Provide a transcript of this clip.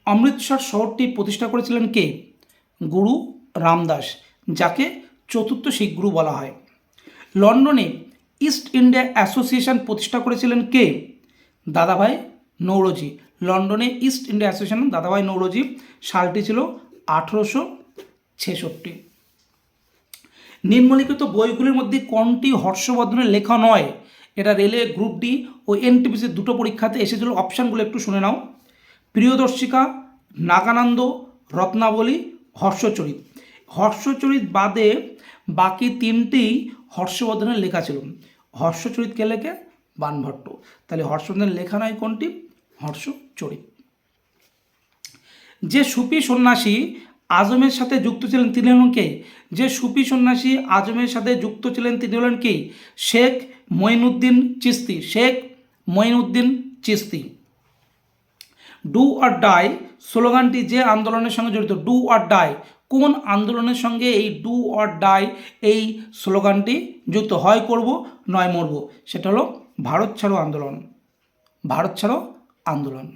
অমৃতসর শহরটি প্রতিষ্ঠা করেছিলেন কে? গুরু রামদাস, যাকে চতুর্থ শিখ গুরু বলা হয়। লন্ডনে ইস্ট ইন্ডিয়া অ্যাসোসিয়েশন প্রতিষ্ঠা করেছিলেন কে? দাদাভাই নৌরোজি। লন্ডনে ইস্ট ইন্ডিয়া অ্যাসোসিয়েশন দাদাভাই নৌরোজি, সালটি ছিল 1866। নিম্নলিখিত বইগুলির মধ্যে কোনটি হর্ষবর্ধনের লেখা নয়? এটা রেলওয়ে গ্রুপ ডি ও এনটিপিসির দুটো পরীক্ষাতে এসেছিল। অপশানগুলো একটু শুনে নাও। প্রিয়দর্শিকা, নাগানন্দ, রত্নাবলী, হর্ষচরিত। হর্ষচরিত বাদে বাকি তিনটি হর্ষবর্ধনের লেখা ছিল। হর্ষচরিত কে লেখে? বাণভট্ট। তাহলে হর্ষবর্ধনের লেখা নয় কোনটি? হর্ষচরিত। যে সুফি সন্ন্যাসী আজমের সাথে যুক্ত ছিলেন তিনি হলেন কে? যে সুফি সন্ন্যাসী আজমের সাথে যুক্ত ছিলেন তিনি হলেন কে? Sheikh Moinuddin Chishti. Sheikh Moinuddin Chishti. Do or die স্লোগানটি যে আন্দোলনের সঙ্গে জড়িত, ডু অর ডাই, কোন আন্দোলনের সঙ্গে এই ডু অর ডাই এই স্লোগানটি যুক্ত? হয় করব নয় মরব। সেটা হলো ভারত ছাড়ো আন্দোলন। ভারত ছাড়ো আন্দোলন।